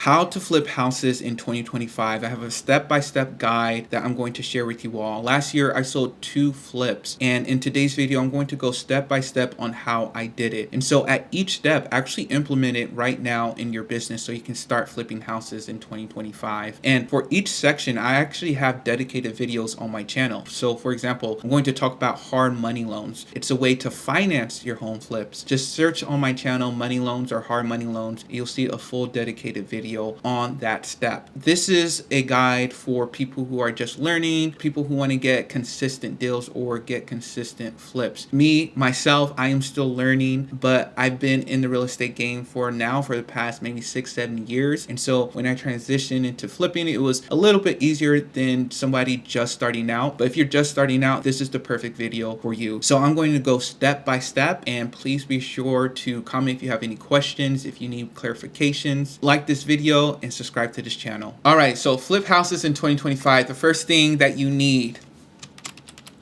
How to flip houses in 2025. I have a step-by-step guide that I'm going to share with you all. Last year, I sold 2 flips, and in today's video, I'm going to go step-by-step on how I did it. And so at each step, actually implement it right now in your business so you can start flipping houses in 2025. And for each section, I actually have dedicated videos on my channel. So for example, I'm going to talk about hard money loans. It's a way to finance your home flips. Just search on my channel, money loans or hard money loans. You'll see a full dedicated video on that step. This is a guide for people who are just learning, people who want to get consistent deals or get consistent flips. Me, myself, I am still learning, but I've been in the real estate game for the past maybe 6-7 years. And so when I transitioned into flipping, it was a little bit easier than somebody just starting out. But if you're just starting out, this is the perfect video for you. So I'm going to go step by step, and please be sure to comment if you have any questions, if you need clarifications. Like this video and subscribe to this channel. All right, so flip houses in 2025. The first thing that you need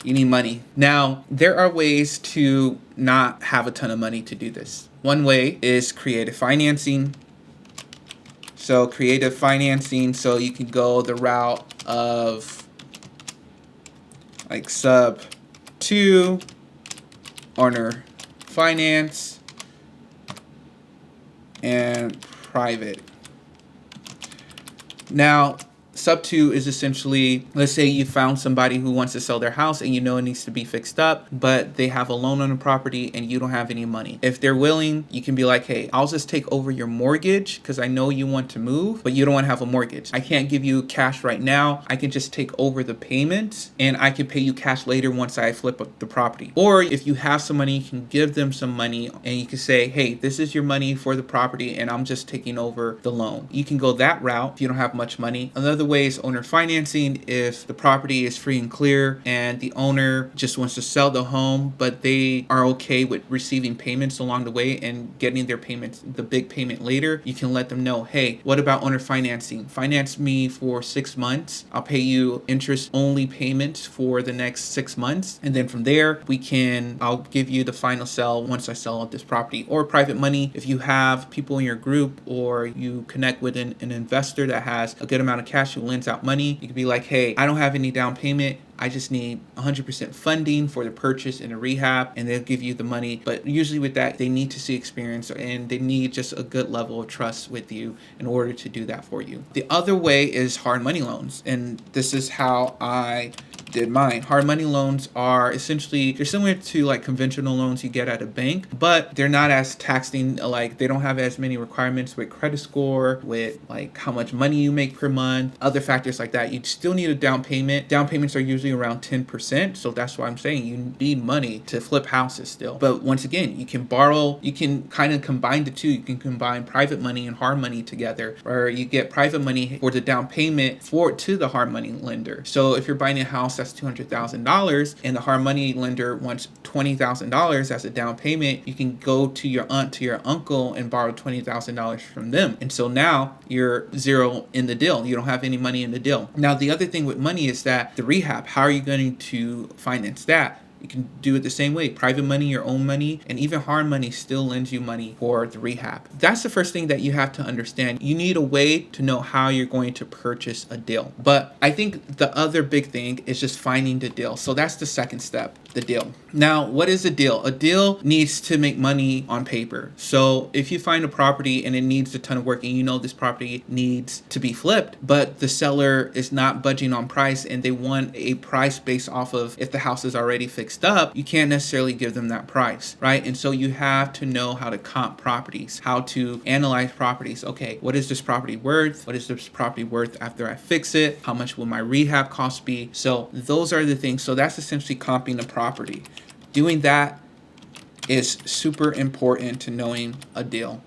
money. Now, there are ways to not have a ton of money to do this. One way is creative financing. So creative financing, so you can go the route of like sub 2, owner finance, and private. Now, sub 2 is essentially, let's say you found somebody who wants to sell their house and you know it needs to be fixed up, but they have a loan on the property and you don't have any money. If they're willing, you can be like, hey, I'll just take over your mortgage because I know you want to move, but you don't want to have a mortgage. I can't give you cash right now. I can just take over the payments and I can pay you cash later once I flip up the property. Or if you have some money, you can give them some money and you can say, hey, this is your money for the property and I'm just taking over the loan. You can go that route if you don't have much money. Another way is owner financing. If the property is free and clear and the owner just wants to sell the home, but they are okay with receiving payments along the way and getting their payments, the big payment later, you can let them know, hey, what about owner financing? Finance me for 6 months. I'll pay you interest only payments for the next 6 months. And then from there, I'll give you the final sell once I sell out this property. Or private money, if you have people in your group or you connect with an investor that has a good amount of cash who lends out money, you could be like, hey, I don't have any down payment. I just need 100% funding for the purchase and the rehab, and they'll give you the money. But usually with that, they need to see experience and they need just a good level of trust with you in order to do that for you. The other way is hard money loans, and this is how I did mine. Hard money loans are essentially, they're similar to like conventional loans you get at a bank, but they're not as taxing. Like they don't have as many requirements with credit score, with like how much money you make per month, other factors like that. You still need a down payment. Down payments are usually around 10%. So that's why I'm saying you need money to flip houses still. But once again, you can borrow, you can kind of combine the two. You can combine private money and hard money together, or you get private money for the down payment to the hard money lender. So if you're buying a house that's $200,000 and the hard money lender wants $20,000 as a down payment, you can go to your aunt, to your uncle and borrow $20,000 from them. And so now you're zero in the deal. You don't have any money in the deal. Now, the other thing with money is that the rehab, how are you going to finance that? You can do it the same way. Private money, your own money, and even hard money still lends you money for the rehab. That's the first thing that you have to understand. You need a way to know how you're going to purchase a deal. But I think the other big thing is just finding the deal. So that's the second step, the deal. Now, what is a deal? A deal needs to make money on paper. So if you find a property and it needs a ton of work and you know this property needs to be flipped, but the seller is not budging on price and they want a price based off of if the house is already fixed up, you can't necessarily give them that price, right? And so you have to know how to comp properties, how to analyze properties. Okay, what is this property worth? What is this property worth after I fix it? How much will my rehab cost be? So those are the things. So that's essentially comping the property. Doing that is super important to knowing a deal.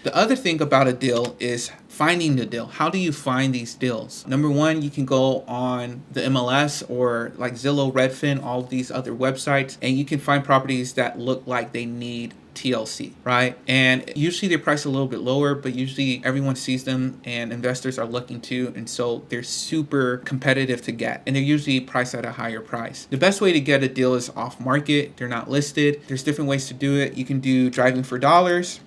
The other thing about a deal is finding the deal. How do you find these deals? Number one, you can go on the MLS or like Zillow, Redfin, all of these other websites, and you can find properties that look like they need TLC, right? And usually they're priced a little bit lower, but usually everyone sees them and investors are looking too. And so they're super competitive to get. And they're usually priced at a higher price. The best way to get a deal is off market. They're not listed. There's different ways to do it. You can do driving for dollars.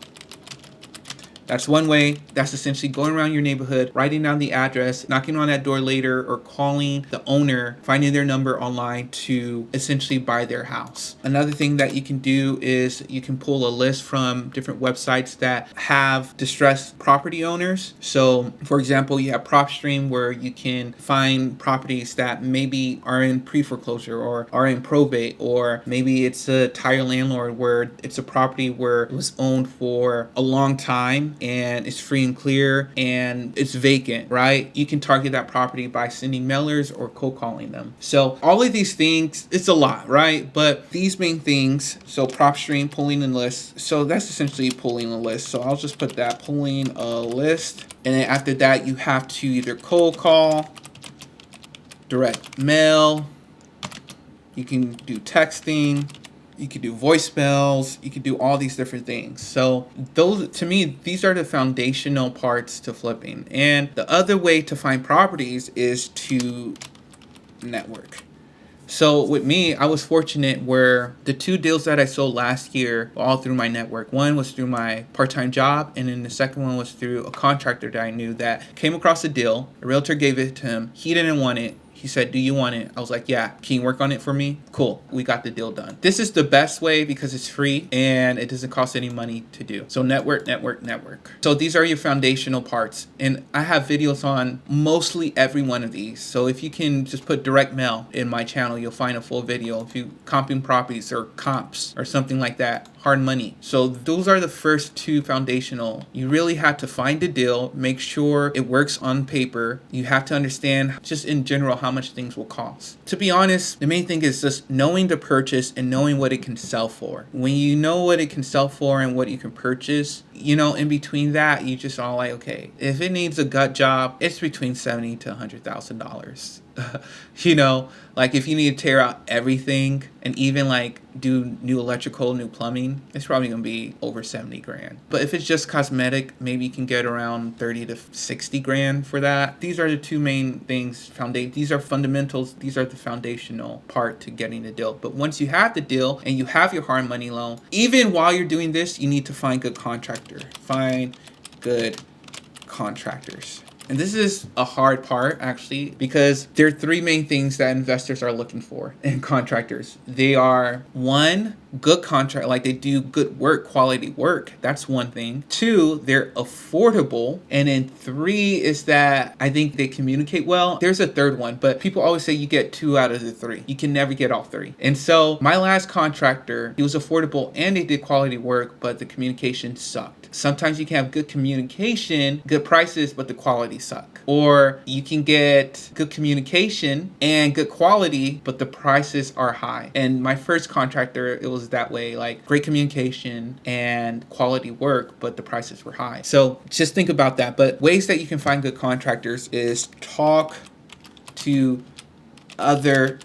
That's one way. That's essentially going around your neighborhood, writing down the address, knocking on that door later, or calling the owner, finding their number online to essentially buy their house. Another thing that you can do is you can pull a list from different websites that have distressed property owners. So, for example, you have PropStream, where you can find properties that maybe are in pre-foreclosure or are in probate, or maybe it's a tire landlord where it's a property where it was owned for a long time and it's free and clear and it's vacant, right? You can target that property by sending mailers or cold calling them. So all of these things, it's a lot, right? But these main things, so PropStream, pulling a list. So that's essentially pulling a list. So I'll just put that, pulling a list. And then after that, you have to either cold call, direct mail, you can do texting, you can do voicemails, you can do all these different things. So those, to me, these are the foundational parts to flipping. And the other way to find properties is to network. So with me, I was fortunate where the 2 deals that I sold last year were all through my network. One was through my part-time job, and then the second one was through a contractor that I knew that came across a deal. A realtor gave it to him. He didn't want it. He said, "Do you want it?" I was like, "Yeah." "Can you work on it for me?" Cool. We got the deal done. This is the best way because it's free and it doesn't cost any money to do. So network, network, network. So these are your foundational parts. And I have videos on mostly every one of these. So if you can just put direct mail in my channel, you'll find a full video. If you comping properties or comps or something like that, hard money. So those are the first 2 foundational. You really have to find a deal, make sure it works on paper. You have to understand just in general how much things will cost. To be honest, the main thing is just knowing the purchase and knowing what it can sell for. When you know what it can sell for and what you can purchase, you know, in between that, you just all like, okay, if it needs a gut job, it's between $70,000 to $100,000. You know, like if you need to tear out everything and even like do new electrical, new plumbing, it's probably gonna be over 70 grand. But if it's just cosmetic, maybe you can get around 30 to 60 grand for that. These are the 2 main things. These are fundamentals. These are the foundational part to getting the deal. But once you have the deal and you have your hard money loan, even while you're doing this, you need to find good contractor. Find good contractors. And this is a hard part, actually, because there are 3 main things that investors are looking for in contractors. They are, 1, good contract, like they do good work, quality work. That's one thing. 2, they're affordable. And then 3 is that I think they communicate well. There's a third one, but people always say you get 2 out of the 3. You can never get all 3. And so my last contractor, he was affordable and they did quality work, but the communication sucked. Sometimes you can have good communication, good prices, but the quality suck. Or you can get good communication and good quality, but the prices are high. And my first contractor, it was that way, like great communication and quality work, but the prices were high. So just think about that. But ways that you can find good contractors is talk to other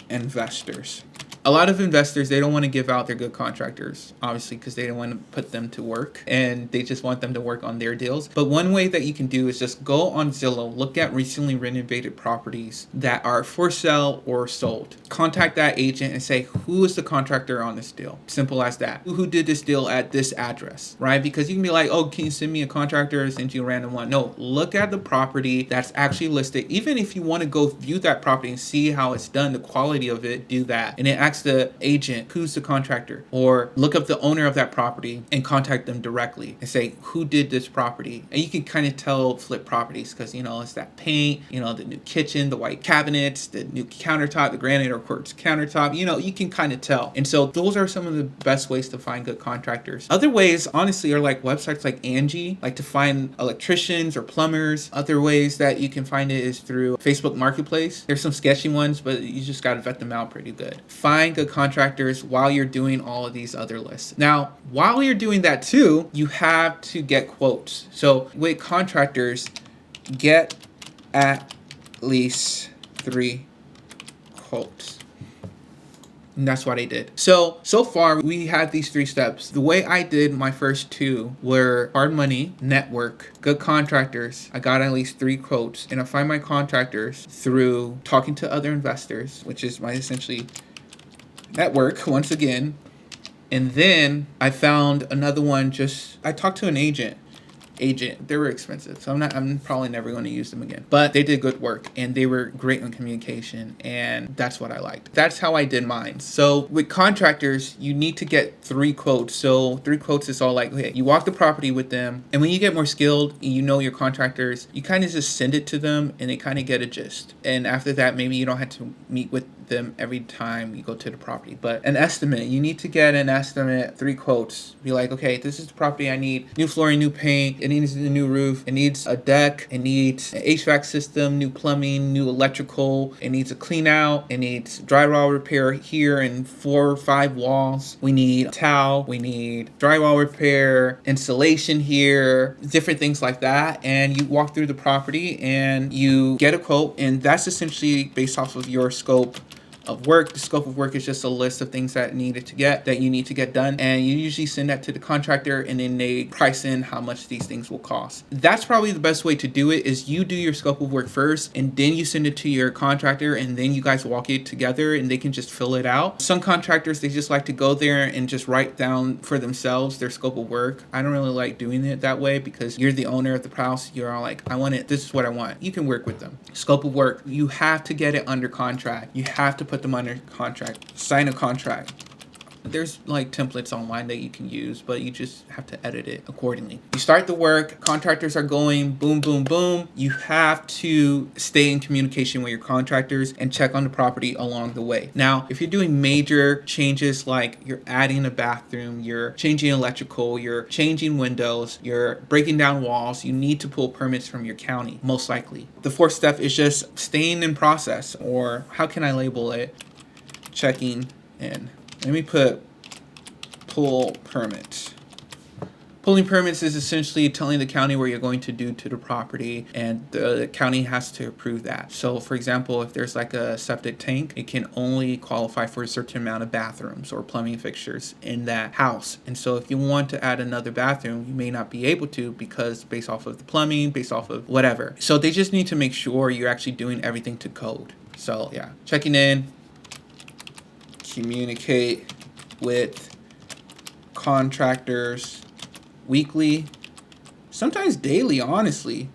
investors. A lot of investors, they don't want to give out their good contractors, obviously, because they don't want to put them to work and they just want them to work on their deals. But one way that you can do is just go on Zillow, look at recently renovated properties that are for sale or sold. Contact that agent and say, who is the contractor on this deal? Simple as that. Who did this deal at this address, right? Because you can be like, oh, can you send me a contractor or send you a random one? No, look at the property that's actually listed. Even if you want to go view that property and see how it's done, the quality of it, do that. And then ask the agent, who's the contractor, or look up the owner of that property and contact them directly and say, who did this property? And you can kind of tell flip properties because, you know, it's that paint, you know, the new kitchen, the white cabinets, the new countertop, the granite or quartz countertop, you know, you can kind of tell. And so those are some of the best ways to find good contractors. Other ways, honestly, are like websites like Angie, like to find electricians or plumbers. Other ways that you can find it is through Facebook Marketplace. There's some sketchy ones, but you just got to vet them out pretty good. Find good contractors while you're doing all of these other lists. Now, while you're doing that too, you have to get quotes. So with contractors, get at least 3 quotes. And that's what I did. So far we had these 3 steps. The way I did my first 2 were hard money, network, good contractors. I got at least 3 quotes, and I find my contractors through talking to other investors, which is my essentially network once again. And then I found another one, I talked to an agent agent. They were expensive, so I'm probably never going to use them again. But they did good work, and they were great on communication, and that's what I liked. That's how I did mine. So with contractors, you need to get 3 quotes. So 3 quotes is all like, okay, you walk the property with them, and when you get more skilled, you know your contractors, you kind of just send it to them, and they kind of get a gist. And after that, maybe you don't have to meet with them every time you go to the property, but an estimate. You need to get an estimate, 3 quotes. Be like, okay, this is the property I need. New flooring, new paint. It needs a new roof. It needs a deck. It needs an HVAC system, new plumbing, new electrical. It needs a clean out. It needs drywall repair here and 4 or 5 walls. We need towel. We need drywall repair, insulation here, different things like that. And you walk through the property and you get a quote, and that's essentially based off of your scope of work. The scope of work is just a list of things that you need to get done, and you usually send that to the contractor, and then they price in how much these things will cost. That's probably the best way to do it, is you do your scope of work first, and then you send it to your contractor, and then you guys walk it together, and they can just fill it out. Some contractors, they just like to go there and just write down for themselves their scope of work. I don't really like doing it that way, because you're the owner of the house. You're all like, I want it, this is what I want. You can work with them. Scope of work, you have to get it under contract. You have to put them under contract, sign a contract. There's like templates online that you can use, but you just have to edit it accordingly. You start the work, contractors are going boom, boom, boom. You have to stay in communication with your contractors and check on the property along the way. Now, if you're doing major changes, like you're adding a bathroom, you're changing electrical, you're changing windows, you're breaking down walls, you need to pull permits from your county, most likely. The 4th step is just staying in process, or how can I label it? Checking in. Let me put pull permits. Pulling permits is essentially telling the county what you're going to do to the property, and the county has to approve that. So for example, if there's like a septic tank, it can only qualify for a certain amount of bathrooms or plumbing fixtures in that house. And so if you want to add another bathroom, you may not be able to, because based off of the plumbing, based off of whatever. So they just need to make sure you're actually doing everything to code. So yeah, checking in, communicate with contractors weekly, sometimes daily, honestly,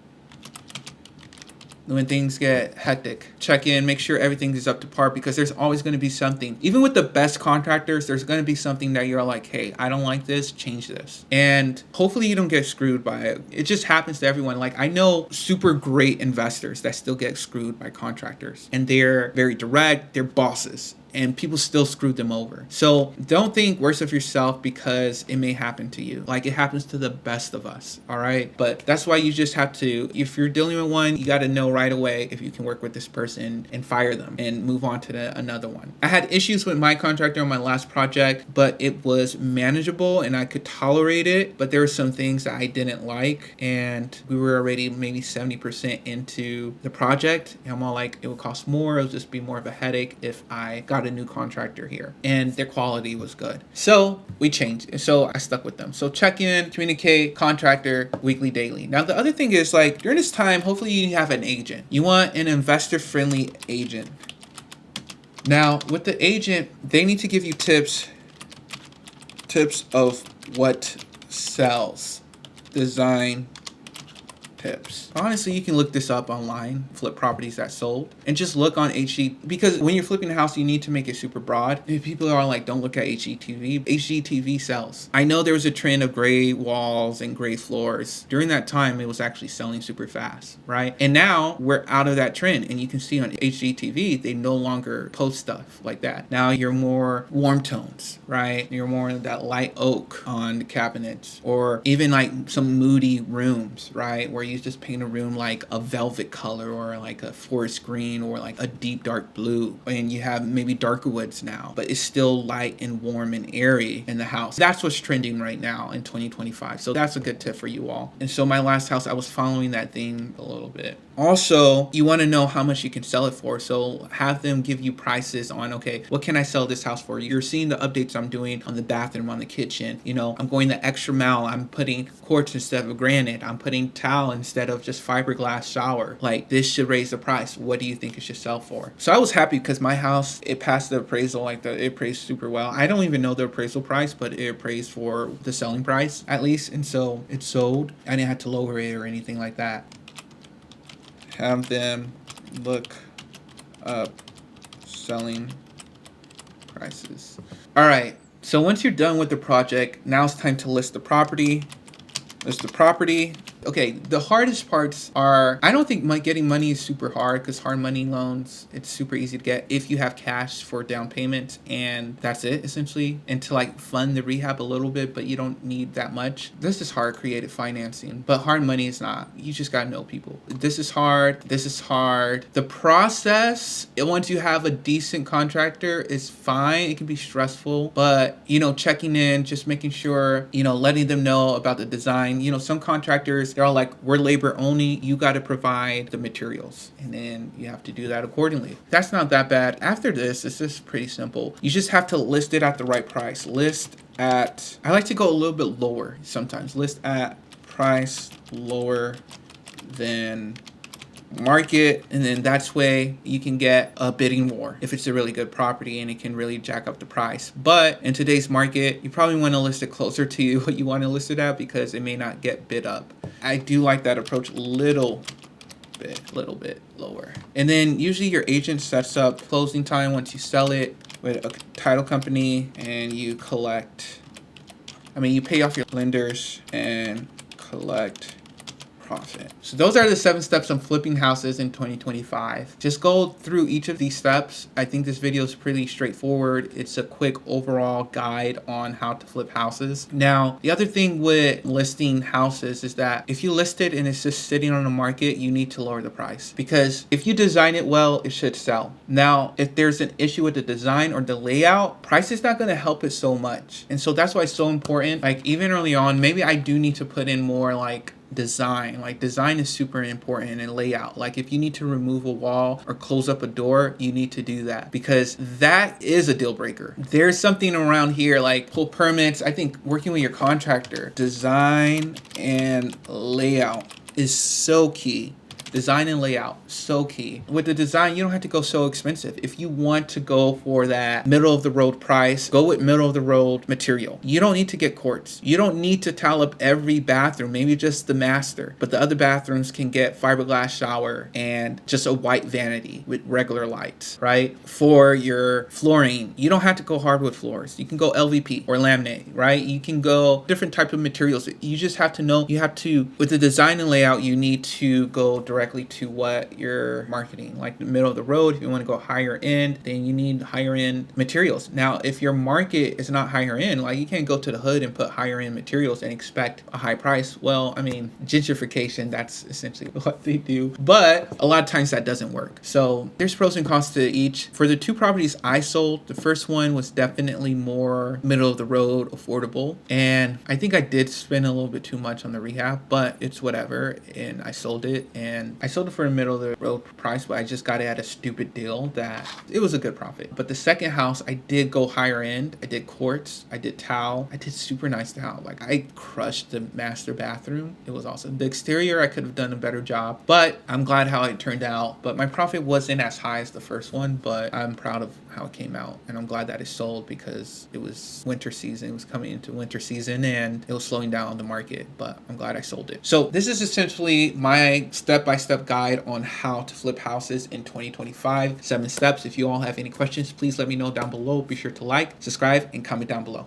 when things get hectic. Check in, make sure everything is up to par, because there's always going to be something. Even with the best contractors, there's going to be something that you're like, hey, I don't like this, change this. And hopefully you don't get screwed by it. It just happens to everyone. Like, I know super great investors that still get screwed by contractors, and they're very direct, they're bosses, and people still screwed them over. So don't think worse of yourself because it may happen to you. Like, it happens to the best of us, all right? But that's why you just have to, if you're dealing with one, you got to know right away if you can work with this person and fire them and move on to another one. I had issues with my contractor on my last project, but it was manageable and I could tolerate it. But there were some things that I didn't like, and we were already maybe 70% into the project. And I'm all like, it would cost more. It would just be more of a headache if I got a new contractor here, and their quality was good. So we changed. So I stuck with them. So check in, communicate, contractor, weekly, daily. Now the other thing is, like, during this time, hopefully you have an agent. You want an investor-friendly agent. Now with the agent, they need to give you tips of what sells, design tips. Honestly, you can look this up online, flip properties that sold, and just look on HG, because when you're flipping a house, you need to make it super broad. If people are like, don't look at HGTV, HGTV sells. I know there was a trend of gray walls and gray floors. During that time, it was actually selling super fast, right? And now we're out of that trend, and you can see on HGTV, they no longer post stuff like that. Now you're more warm tones, right? You're more that light oak on the cabinets, or even like some moody rooms, right? Where you just paint a room like a velvet color, or like a forest green, or like a deep dark blue, and you have maybe darker woods now, but it's still light and warm and airy in the house. That's what's trending right now in 2025. So that's a good tip for you all. And so my last house, I was following that theme a little bit. Also, you want to know how much you can sell it for. So have them give you prices on, okay, what can I sell this house for? You're seeing the updates I'm doing on the bathroom, on the kitchen. You know, I'm going the extra mile. I'm putting quartz instead of granite. I'm putting tile instead of just fiberglass shower. Like, this should raise the price. What do you think it should sell for? So I was happy because my house, it passed the appraisal. It appraised super well. I don't even know the appraisal price, but it appraised for the selling price at least. And so it sold. I didn't have to lower it or anything like that. Have them look up selling prices. All right. So once you're done with the project, now it's time to list the property. List the property. Okay, the hardest parts are, I don't think getting money is super hard because hard money loans, it's super easy to get if you have cash for down payment, and that's it essentially, and to like fund the rehab a little bit, but you don't need that much. This is hard creative financing, but hard money is not. You just gotta know people. This is hard. This is hard. The process, once you have a decent contractor, is fine. It can be stressful, but you know, checking in, just making sure, you know, letting them know about the design. You know, some contractors, they're all like, we're labor only, you got to provide the materials, and then you have to do that accordingly. That's not that bad. After this, it's just pretty simple. You just have to list it at the right price. List at, I like to go a little bit lower sometimes. List at price lower than market, and then that's way you can get a bidding war if it's a really good property and it can really jack up the price. But in today's market, you probably want to list it closer to what you want to list it at because it may not get bid up. I do like that approach a little bit lower. And then usually your agent sets up closing time once you sell it with a title company, and you you pay off your lenders and collect profit. So those are the 7 steps on flipping houses in 2025. Just go through each of these steps. I think this video is pretty straightforward. It's a quick overall guide on how to flip houses. Now, the other thing with listing houses is that if you list it and it's just sitting on the market, you need to lower the price, because if you design it well, it should sell. Now, if there's an issue with the design or the layout, price is not going to help it so much. And so that's why it's so important. Like, even early on, maybe I do need to put in more like design. Like, design is super important, and layout. Like, if you need to remove a wall or close up a door, you need to do that, because that is a deal breaker. There's something around here like pull permits. I think working with your contractor, design and layout is so key. Design and layout, so key. With the design, you don't have to go so expensive. If you want to go for that middle of the road price, go with middle of the road material. You don't need to get quartz. You don't need to tile up every bathroom, maybe just the master. But the other bathrooms can get fiberglass shower and just a white vanity with regular lights, right? For your flooring, you don't have to go hardwood floors. You can go LVP or laminate, right? You can go different type of materials. You just have to know, with the design and layout, you need to go directly to what you're marketing. Like the middle of the road, if you want to go higher end, then you need higher end materials. Now, if your market is not higher end, like you can't go to the hood and put higher end materials and expect a high price. Well, I mean, gentrification, that's essentially what they do. But a lot of times that doesn't work. So there's pros and cons to each. For the 2 properties I sold, the first one was definitely more middle of the road, affordable. And I think I did spend a little bit too much on the rehab, but it's whatever. And I sold it, and I sold it for a middle of the road price, but I just got it at a stupid deal that it was a good profit. But the second house, I did go higher end. I did quartz, I did tile, I did super nice tile. Like, I crushed the master bathroom. It was awesome. The exterior, I could have done a better job, but I'm glad how it turned out. But my profit wasn't as high as the first one, but I'm proud of how it came out, and I'm glad that it sold because it was winter season. It was coming into winter season and it was slowing down the market, but I'm glad I sold it. So this is essentially my step-by-step guide on how to flip houses in 2025. 7 steps. If you all have any questions, please let me know down below. Be sure to like, subscribe, and comment down below.